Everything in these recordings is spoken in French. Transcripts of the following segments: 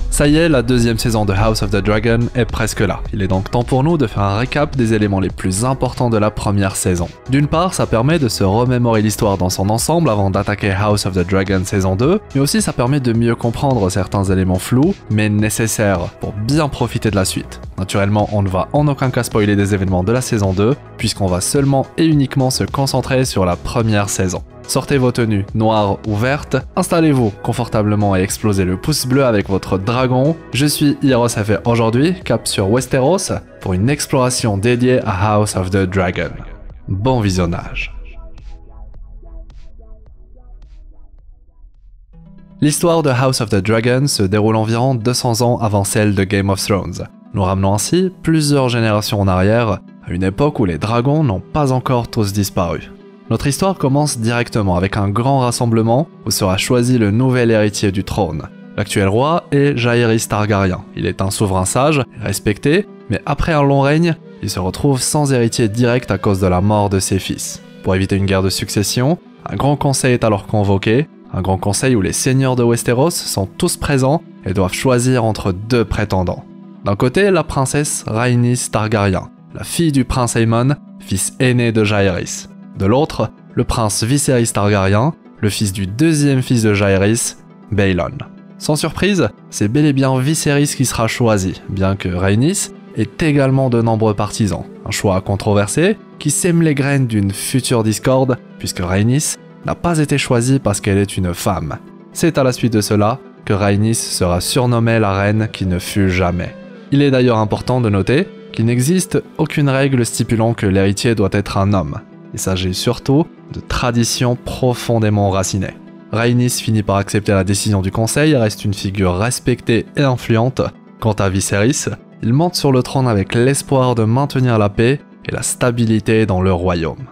Ça y est, la deuxième saison de House of the Dragon est presque là. Il est donc temps pour nous de faire un récap des éléments les plus importants de la première saison. D'une part, ça permet de se remémorer l'histoire dans son ensemble avant d'attaquer House of the Dragon saison 2, mais aussi ça permet de mieux comprendre certains éléments flous, mais nécessaires pour bien profiter de la suite. Naturellement, on ne va en aucun cas spoiler des événements de la saison 2, puisqu'on va seulement et uniquement se concentrer sur la première saison. Sortez vos tenues noires ou vertes, installez-vous confortablement et explosez le pouce bleu avec votre dragon. Je suis Hieros et aujourd'hui, cap sur Westeros pour une exploration dédiée à House of the Dragon. Bon visionnage. L'histoire de House of the Dragon se déroule environ 200 ans avant celle de Game of Thrones. Nous ramenons ainsi plusieurs générations en arrière, à une époque où les dragons n'ont pas encore tous disparu. Notre histoire commence directement avec un grand rassemblement où sera choisi le nouvel héritier du trône. L'actuel roi est Jaehaerys Targaryen. Il est un souverain sage, respecté, mais après un long règne, il se retrouve sans héritier direct à cause de la mort de ses fils. Pour éviter une guerre de succession, un grand conseil est alors convoqué, un grand conseil où les seigneurs de Westeros sont tous présents et doivent choisir entre deux prétendants. D'un côté, la princesse Rhaenys Targaryen, la fille du prince Aemon, fils aîné de Jaehaerys. De l'autre, le prince Viserys Targaryen, le fils du deuxième fils de Jaehaerys, Baelon. Sans surprise, c'est bel et bien Viserys qui sera choisi, bien que Rhaenys ait également de nombreux partisans. Un choix controversé qui sème les graines d'une future discorde, puisque Rhaenys n'a pas été choisie parce qu'elle est une femme. C'est à la suite de cela que Rhaenys sera surnommée la reine qui ne fut jamais. Il est d'ailleurs important de noter qu'il n'existe aucune règle stipulant que l'héritier doit être un homme. Il s'agit surtout de traditions profondément enracinées. Rhaenys finit par accepter la décision du conseil et reste une figure respectée et influente. Quant à Viserys, il monte sur le trône avec l'espoir de maintenir la paix et la stabilité dans le royaume.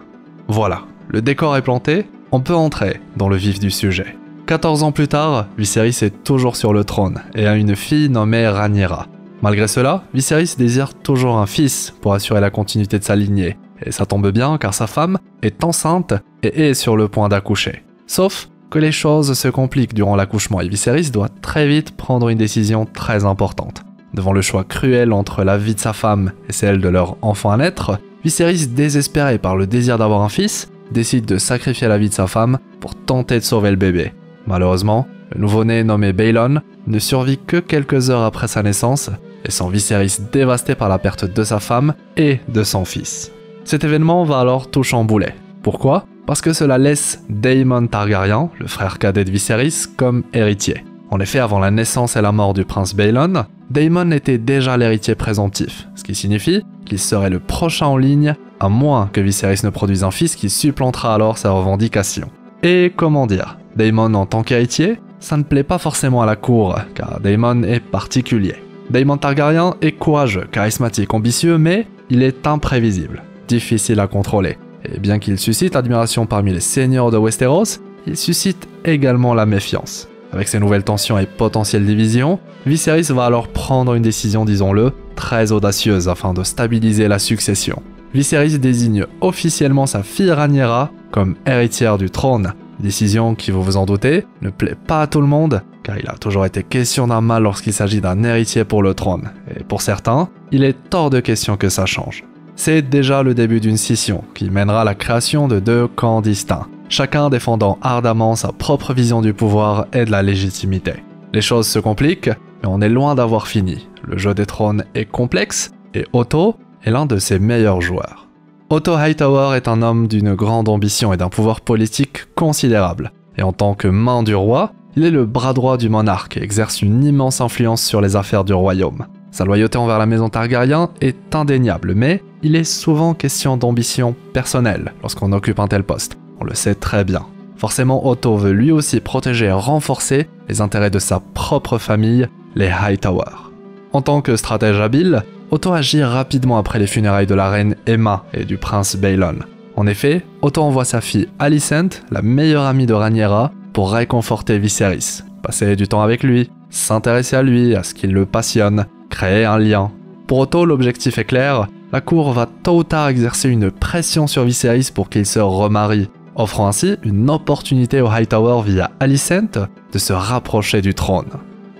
Voilà, le décor est planté, on peut entrer dans le vif du sujet. 14 ans plus tard, Viserys est toujours sur le trône et a une fille nommée Rhaenyra. Malgré cela, Viserys désire toujours un fils pour assurer la continuité de sa lignée. Et ça tombe bien car sa femme est enceinte et est sur le point d'accoucher. Sauf que les choses se compliquent durant l'accouchement et Viserys doit très vite prendre une décision très importante. Devant le choix cruel entre la vie de sa femme et celle de leur enfant à naître, Viserys, désespéré par le désir d'avoir un fils, décide de sacrifier la vie de sa femme pour tenter de sauver le bébé. Malheureusement, le nouveau-né nommé Baelon ne survit que quelques heures après sa naissance, laissant Viserys dévasté par la perte de sa femme et de son fils. Cet événement va alors tout chambouler. Pourquoi ? Parce que cela laisse Daemon Targaryen, le frère cadet de Viserys, comme héritier. En effet, avant la naissance et la mort du prince Baelon, Daemon était déjà l'héritier présomptif, ce qui signifie qu'il serait le prochain en ligne, à moins que Viserys ne produise un fils qui supplantera alors sa revendication. Et comment dire, Daemon en tant qu'héritier, ça ne plaît pas forcément à la cour, car Daemon est particulier. Daemon Targaryen est courageux, charismatique, ambitieux, mais il est imprévisible. Difficile à contrôler. Et bien qu'il suscite l'admiration parmi les seigneurs de Westeros, il suscite également la méfiance. Avec ces nouvelles tensions et potentielles divisions, Viserys va alors prendre une décision, disons-le, très audacieuse afin de stabiliser la succession. Viserys désigne officiellement sa fille Rhaenyra comme héritière du trône. Décision qui, vous vous en doutez, ne plaît pas à tout le monde, car il a toujours été question d'un mâle lorsqu'il s'agit d'un héritier pour le trône. Et pour certains, il est hors de question que ça change. C'est déjà le début d'une scission qui mènera à la création de deux camps distincts, chacun défendant ardemment sa propre vision du pouvoir et de la légitimité. Les choses se compliquent, mais on est loin d'avoir fini. Le jeu des trônes est complexe et Otto est l'un de ses meilleurs joueurs. Otto Hightower est un homme d'une grande ambition et d'un pouvoir politique considérable. Et en tant que main du roi, il est le bras droit du monarque et exerce une immense influence sur les affaires du royaume. Sa loyauté envers la maison Targaryen est indéniable, mais il est souvent question d'ambition personnelle lorsqu'on occupe un tel poste. On le sait très bien. Forcément, Otto veut lui aussi protéger et renforcer les intérêts de sa propre famille, les Hightower. En tant que stratège habile, Otto agit rapidement après les funérailles de la reine Aemma et du prince Baelon. En effet, Otto envoie sa fille Alicent, la meilleure amie de Rhaenyra, pour réconforter Viserys, passer du temps avec lui, s'intéresser à lui, à ce qui le passionne, créer un lien. Pour Otto, l'objectif est clair, la cour va tôt ou tard exercer une pression sur Viserys pour qu'il se remarie, offrant ainsi une opportunité aux Hightower via Alicent de se rapprocher du trône.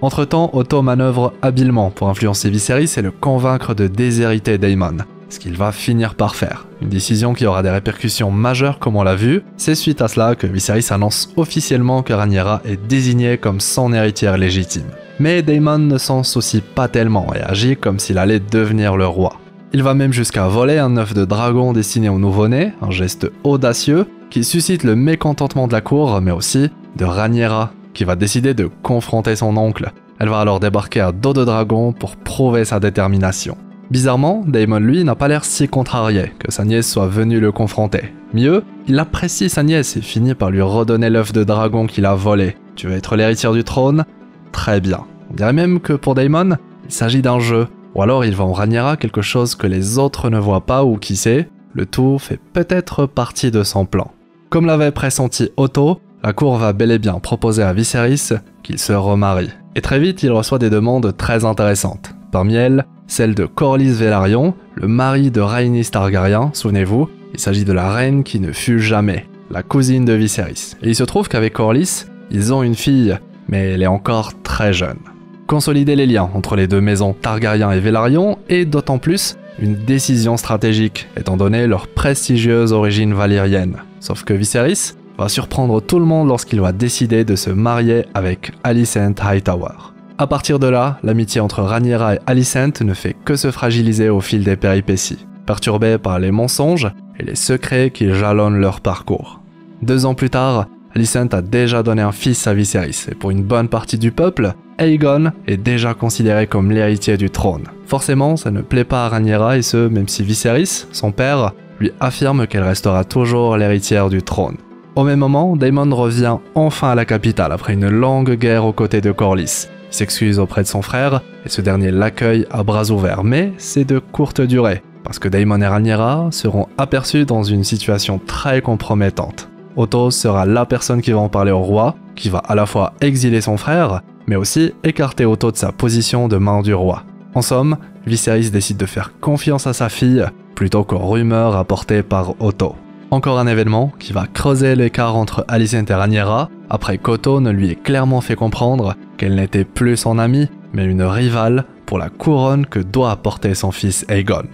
Entre-temps, Otto manœuvre habilement pour influencer Viserys et le convaincre de déshériter Daemon, ce qu'il va finir par faire. Une décision qui aura des répercussions majeures comme on l'a vu. C'est suite à cela que Viserys annonce officiellement que Rhaenyra est désignée comme son héritière légitime. Mais Daemon ne s'en soucie pas tellement et agit comme s'il allait devenir le roi. Il va même jusqu'à voler un œuf de dragon destiné au nouveau-né, un geste audacieux qui suscite le mécontentement de la cour, mais aussi de Rhaenyra, qui va décider de confronter son oncle. Elle va alors débarquer à dos de dragon pour prouver sa détermination. Bizarrement, Daemon lui n'a pas l'air si contrarié que sa nièce soit venue le confronter. Mieux, il apprécie sa nièce et finit par lui redonner l'œuf de dragon qu'il a volé. Tu veux être l'héritière du trône? Très bien. On dirait même que pour Daemon, il s'agit d'un jeu, ou alors il vend Rhaenyra quelque chose que les autres ne voient pas ou qui sait, le tout fait peut-être partie de son plan. Comme l'avait pressenti Otto, la cour va bel et bien proposer à Viserys qu'il se remarie. Et très vite, il reçoit des demandes très intéressantes. Parmi elles, celle de Corlys Velaryon, le mari de Rhaenys Targaryen, souvenez-vous, il s'agit de la reine qui ne fut jamais, la cousine de Viserys. Et il se trouve qu'avec Corlys, ils ont une fille, mais elle est encore très jeune. Consolider les liens entre les deux maisons Targaryen et Velaryon est d'autant plus une décision stratégique, étant donné leur prestigieuse origine valyrienne. Sauf que Viserys va surprendre tout le monde lorsqu'il va décider de se marier avec Alicent Hightower. À partir de là, l'amitié entre Rhaenyra et Alicent ne fait que se fragiliser au fil des péripéties, perturbée par les mensonges et les secrets qui jalonnent leur parcours. 2 ans plus tard, Alicent a déjà donné un fils à Viserys, et pour une bonne partie du peuple, Aegon est déjà considéré comme l'héritier du trône. Forcément, ça ne plaît pas à Rhaenyra, et ce, même si Viserys, son père, lui affirme qu'elle restera toujours l'héritière du trône. Au même moment, Daemon revient enfin à la capitale après une longue guerre aux côtés de Corlys. Il s'excuse auprès de son frère, et ce dernier l'accueille à bras ouverts, mais c'est de courte durée, parce que Daemon et Rhaenyra seront aperçus dans une situation très compromettante. Otto sera la personne qui va en parler au roi, qui va à la fois exiler son frère, mais aussi écarter Otto de sa position de main du roi. En somme, Viserys décide de faire confiance à sa fille, plutôt qu'aux rumeurs apportées par Otto. Encore un événement qui va creuser l'écart entre Alicent et Rhaenyra, après qu'Otto ne lui ait clairement fait comprendre qu'elle n'était plus son amie, mais une rivale pour la couronne que doit apporter son fils Aegon.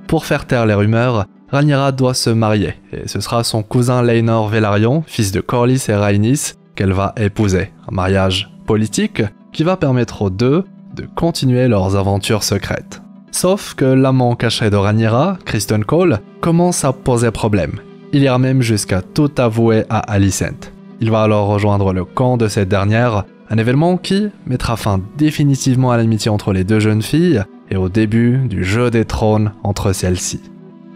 Pour faire taire les rumeurs, Rhaenyra doit se marier, et ce sera son cousin Laenor Velaryon, fils de Corlys et Rhaenys, qu'elle va épouser. Un mariage politique qui va permettre aux deux de continuer leurs aventures secrètes. Sauf que l'amant caché de Rhaenyra, Criston Cole, commence à poser problème. Il ira même jusqu'à tout avouer à Alicent. Il va alors rejoindre le camp de cette dernière, un événement qui mettra fin définitivement à l'amitié entre les deux jeunes filles et au début du jeu des trônes entre celles-ci.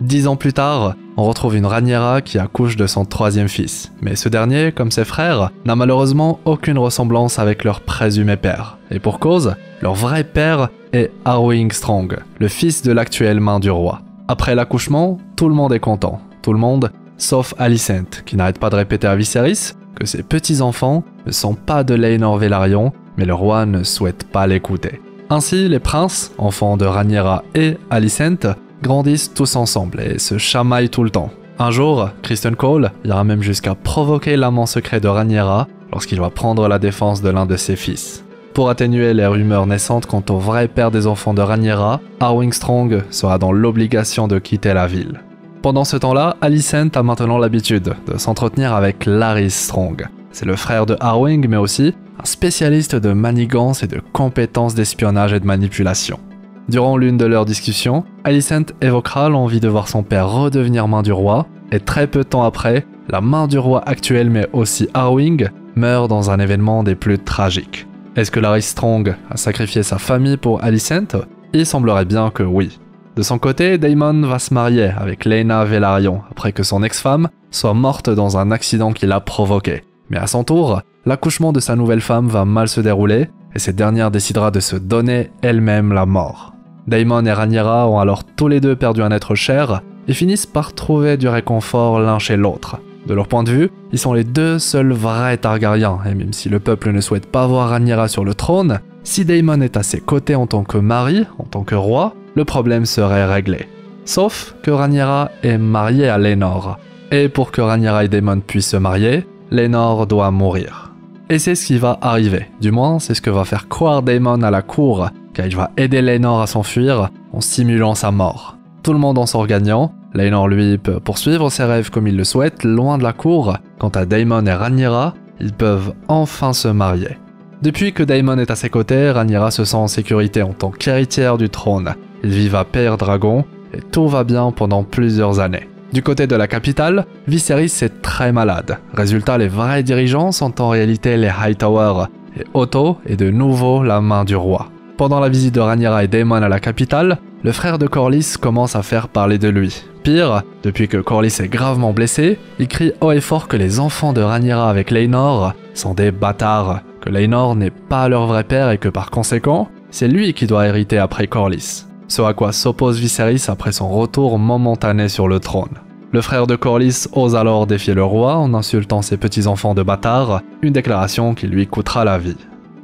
10 ans plus tard, on retrouve une Rhaenyra qui accouche de son 3e fils, mais ce dernier, comme ses frères, n'a malheureusement aucune ressemblance avec leur présumé père. Et pour cause, leur vrai père est Harwing Strong, le fils de l'actuelle main du roi. Après l'accouchement, tout le monde est content. Tout le monde, sauf Alicent, qui n'arrête pas de répéter à Viserys que ses petits-enfants ne sont pas de Laenor Velaryon, mais le roi ne souhaite pas l'écouter. Ainsi, les princes, enfants de Rhaenyra et Alicent, grandissent tous ensemble et se chamaillent tout le temps. Un jour, Criston Cole ira même jusqu'à provoquer l'amant secret de Rhaenyra lorsqu'il va prendre la défense de l'un de ses fils. Pour atténuer les rumeurs naissantes quant au vrai père des enfants de Rhaenyra, Harwing Strong sera dans l'obligation de quitter la ville. Pendant ce temps-là, Alicent a maintenant l'habitude de s'entretenir avec Larys Strong. C'est le frère de Harwing, mais aussi un spécialiste de manigance et de compétences d'espionnage et de manipulation. Durant l'une de leurs discussions, Alicent évoquera l'envie de voir son père redevenir main du roi, et très peu de temps après, la main du roi actuelle mais aussi Harwing meurt dans un événement des plus tragiques. Est-ce que Larys Strong a sacrifié sa famille pour Alicent? Il semblerait bien que oui. De son côté, Daemon va se marier avec Laena Velaryon après que son ex-femme soit morte dans un accident qu'il a provoqué. Mais à son tour, l'accouchement de sa nouvelle femme va mal se dérouler et cette dernière décidera de se donner elle-même la mort. Daemon et Rhaenyra ont alors tous les deux perdu un être cher et finissent par trouver du réconfort l'un chez l'autre. De leur point de vue, ils sont les deux seuls vrais Targaryens, et même si le peuple ne souhaite pas voir Rhaenyra sur le trône, si Daemon est à ses côtés en tant que mari, en tant que roi, le problème serait réglé. Sauf que Rhaenyra est mariée à Laenor, et pour que Rhaenyra et Daemon puissent se marier, Laenor doit mourir. Et c'est ce qui va arriver, du moins c'est ce que va faire croire Daemon à la cour, car il va aider Laenor à s'enfuir en simulant sa mort. Tout le monde en sort gagnant, Laenor lui peut poursuivre ses rêves comme il le souhaite, loin de la cour. Quant à Daemon et Rhaenyra, ils peuvent enfin se marier. Depuis que Daemon est à ses côtés, Rhaenyra se sent en sécurité en tant qu'héritière du trône. Ils vivent à Peyre Dragon et tout va bien pendant plusieurs années. Du côté de la capitale, Viserys est très malade. Résultat, les vrais dirigeants sont en réalité les Hightower, et Otto est de nouveau la main du roi. Pendant la visite de Rhaenyra et Daemon à la capitale, le frère de Corlys commence à faire parler de lui. Pire, depuis que Corlys est gravement blessé, il crie haut et fort que les enfants de Rhaenyra avec Laenor sont des bâtards, que Laenor n'est pas leur vrai père et que par conséquent, c'est lui qui doit hériter après Corlys. Ce à quoi s'oppose Viserys après son retour momentané sur le trône. Le frère de Corlys ose alors défier le roi en insultant ses petits-enfants de bâtards, une déclaration qui lui coûtera la vie.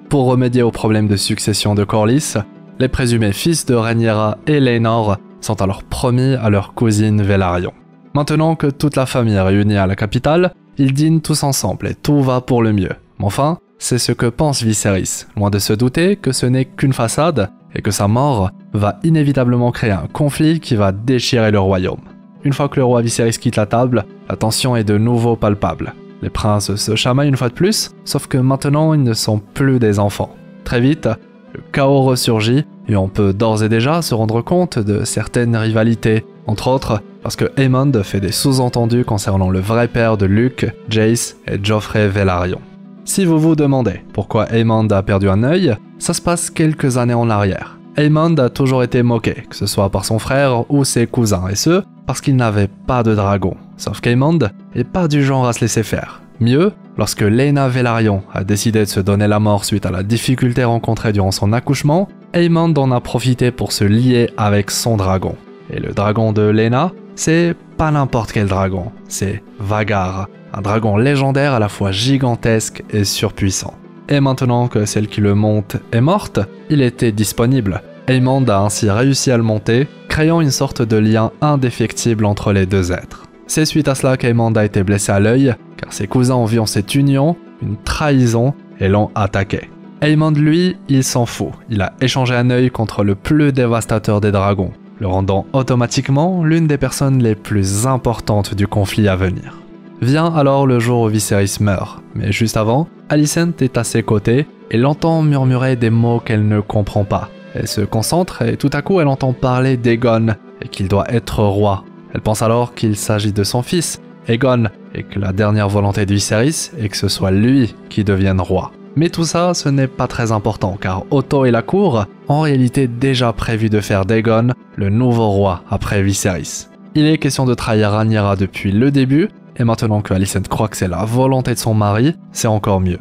Pour remédier au problème de succession de Corlys, les présumés fils de Rhaenyra et Laenor sont alors promis à leur cousine Velaryon. Maintenant que toute la famille est réunie à la capitale, ils dînent tous ensemble et tout va pour le mieux. Mais enfin, c'est ce que pense Viserys, loin de se douter que ce n'est qu'une façade et que sa mort va inévitablement créer un conflit qui va déchirer le royaume. Une fois que le roi Viserys quitte la table, la tension est de nouveau palpable. Les princes se chamaillent une fois de plus, sauf que maintenant ils ne sont plus des enfants. Très vite, le chaos ressurgit et on peut d'ores et déjà se rendre compte de certaines rivalités, entre autres parce que Aemond fait des sous-entendus concernant le vrai père de Luke, Jace et Joffrey Velaryon. Si vous vous demandez pourquoi Aemond a perdu un œil, ça se passe quelques années en arrière. Aemond a toujours été moqué, que ce soit par son frère ou ses cousins, et ce, parce qu'il n'avait pas de dragon. Sauf qu'Aemond est pas du genre à se laisser faire. Mieux, lorsque Laena Velaryon a décidé de se donner la mort suite à la difficulté rencontrée durant son accouchement, Aemond en a profité pour se lier avec son dragon. Et le dragon de Laena, c'est pas n'importe quel dragon, c'est Vhagar, un dragon légendaire à la fois gigantesque et surpuissant. Et maintenant que celle qui le monte est morte, il était disponible. Aemond a ainsi réussi à le monter, créant une sorte de lien indéfectible entre les deux êtres. C'est suite à cela qu'Aemond a été blessé à l'œil, car ses cousins ont vu en cette union une trahison et l'ont attaqué. Aemond, lui, il s'en fout. Il a échangé un œil contre le plus dévastateur des dragons, le rendant automatiquement l'une des personnes les plus importantes du conflit à venir. Vient alors le jour où Viserys meurt, mais juste avant, Alicent est à ses côtés et l'entend murmurer des mots qu'elle ne comprend pas. Elle se concentre et tout à coup elle entend parler d'Aegon et qu'il doit être roi. Elle pense alors qu'il s'agit de son fils, Aegon, et que la dernière volonté de Viserys est que ce soit lui qui devienne roi. Mais tout ça, ce n'est pas très important car Otto et la cour ont en réalité déjà prévu de faire d'Aegon le nouveau roi après Viserys. Il est question de trahir Rhaenyra depuis le début, et maintenant que Alicent croit que c'est la volonté de son mari, c'est encore mieux.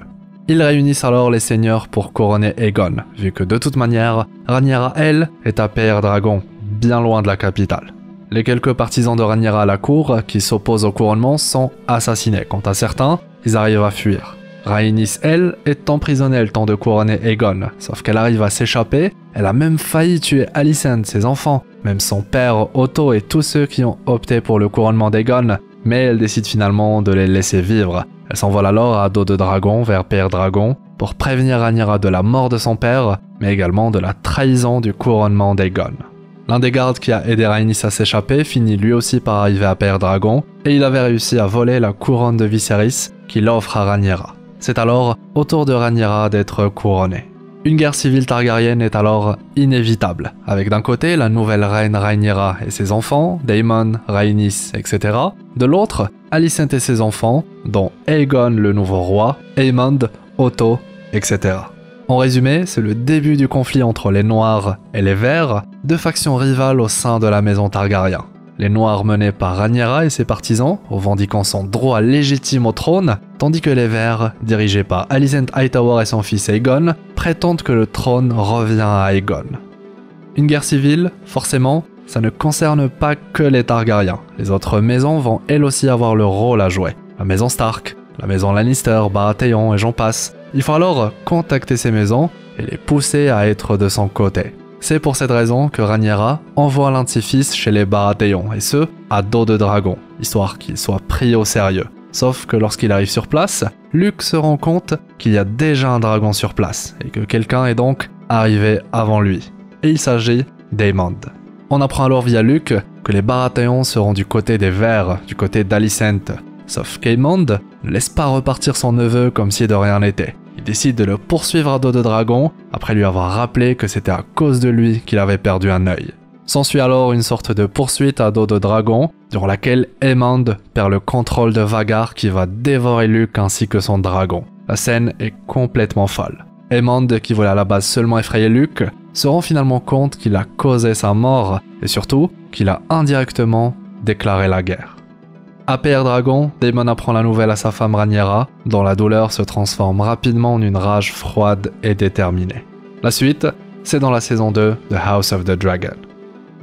Ils réunissent alors les seigneurs pour couronner Aegon, vu que de toute manière, Rhaenyra, elle, est à Peyre Dragon, bien loin de la capitale. Les quelques partisans de Rhaenyra à la cour qui s'opposent au couronnement sont assassinés. Quant à certains, ils arrivent à fuir. Rhaenys, elle, est emprisonnée le temps de couronner Aegon, sauf qu'elle arrive à s'échapper. Elle a même failli tuer Alicent, ses enfants, même son père Otto et tous ceux qui ont opté pour le couronnement d'Aegon, mais elle décide finalement de les laisser vivre. Elle s'envole alors à dos de dragon vers Peyre Dragon pour prévenir Rhaenyra de la mort de son père, mais également de la trahison du couronnement d'Aegon. L'un des gardes qui a aidé Rhaenys à s'échapper finit lui aussi par arriver à Peyre Dragon, et il avait réussi à voler la couronne de Viserys qu'il offre à Rhaenyra. C'est alors au tour de Rhaenyra d'être couronnée. Une guerre civile targaryenne est alors inévitable, avec d'un côté la nouvelle reine Rhaenyra et ses enfants, Daemon, Rhaenys, etc. De l'autre, Alicent et ses enfants, dont Aegon le nouveau roi, Aemond, Otto, etc. En résumé, c'est le début du conflit entre les Noirs et les Verts, deux factions rivales au sein de la maison Targaryen. Les Noirs menés par Rhaenyra et ses partisans, revendiquant son droit légitime au trône, tandis que les Verts, dirigés par Alicent Hightower et son fils Aegon, prétendent que le trône revient à Aegon. Une guerre civile, forcément, ça ne concerne pas que les Targaryens. Les autres maisons vont elles aussi avoir leur rôle à jouer. La maison Stark, la maison Lannister, Baratheon et j'en passe. Il faut alors contacter ces maisons et les pousser à être de son côté. C'est pour cette raison que Rhaenyra envoie l'un de ses fils chez les Baratheon, et ce, à dos de dragon, histoire qu'il soit pris au sérieux. Sauf que lorsqu'il arrive sur place, Luke se rend compte qu'il y a déjà un dragon sur place et que quelqu'un est donc arrivé avant lui. Et il s'agit d'Aemond. On apprend alors via Luke que les Baratheons seront du côté des Verts, du côté d'Alicent. Sauf qu'Aemond ne laisse pas repartir son neveu comme si de rien n'était. Il décide de le poursuivre à dos de dragon après lui avoir rappelé que c'était à cause de lui qu'il avait perdu un œil. S'ensuit alors une sorte de poursuite à dos de dragon, durant laquelle Aemond perd le contrôle de Vhagar qui va dévorer Luke ainsi que son dragon. La scène est complètement folle. Aemond, qui voulait à la base seulement effrayer Luke, se rend finalement compte qu'il a causé sa mort et surtout qu'il a indirectement déclaré la guerre. À Père Dragon, Daemon apprend la nouvelle à sa femme Rhaenyra, dont la douleur se transforme rapidement en une rage froide et déterminée. La suite, c'est dans la saison 2 de House of the Dragon.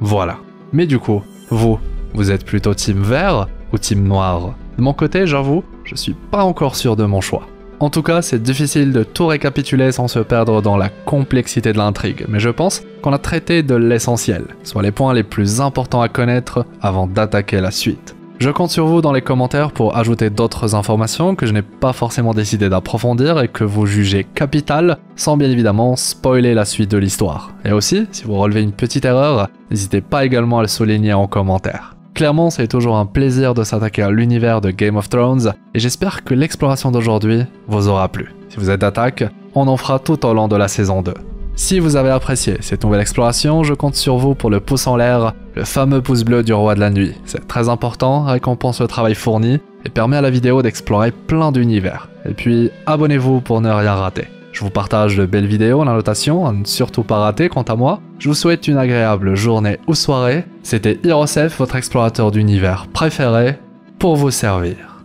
Voilà. Mais du coup, vous êtes plutôt team vert ou team noir? De mon côté, j'avoue, je suis pas encore sûr de mon choix. En tout cas, c'est difficile de tout récapituler sans se perdre dans la complexité de l'intrigue, mais je pense qu'on a traité de l'essentiel, soit les points les plus importants à connaître avant d'attaquer la suite. Je compte sur vous dans les commentaires pour ajouter d'autres informations que je n'ai pas forcément décidé d'approfondir et que vous jugez capitales, sans bien évidemment spoiler la suite de l'histoire. Et aussi, si vous relevez une petite erreur, n'hésitez pas également à le souligner en commentaire. Clairement, c'est toujours un plaisir de s'attaquer à l'univers de Game of Thrones, et j'espère que l'exploration d'aujourd'hui vous aura plu. Si vous êtes d'attaque, on en fera tout au long de la saison 2. Si vous avez apprécié cette nouvelle exploration, je compte sur vous pour le pouce en l'air, le fameux pouce bleu du roi de la nuit. C'est très important, récompense le travail fourni et permet à la vidéo d'explorer plein d'univers. Et puis, abonnez-vous pour ne rien rater. Je vous partage de belles vidéos en annotation, à ne surtout pas rater quant à moi. Je vous souhaite une agréable journée ou soirée. C'était Hirosef, votre explorateur d'univers préféré, pour vous servir.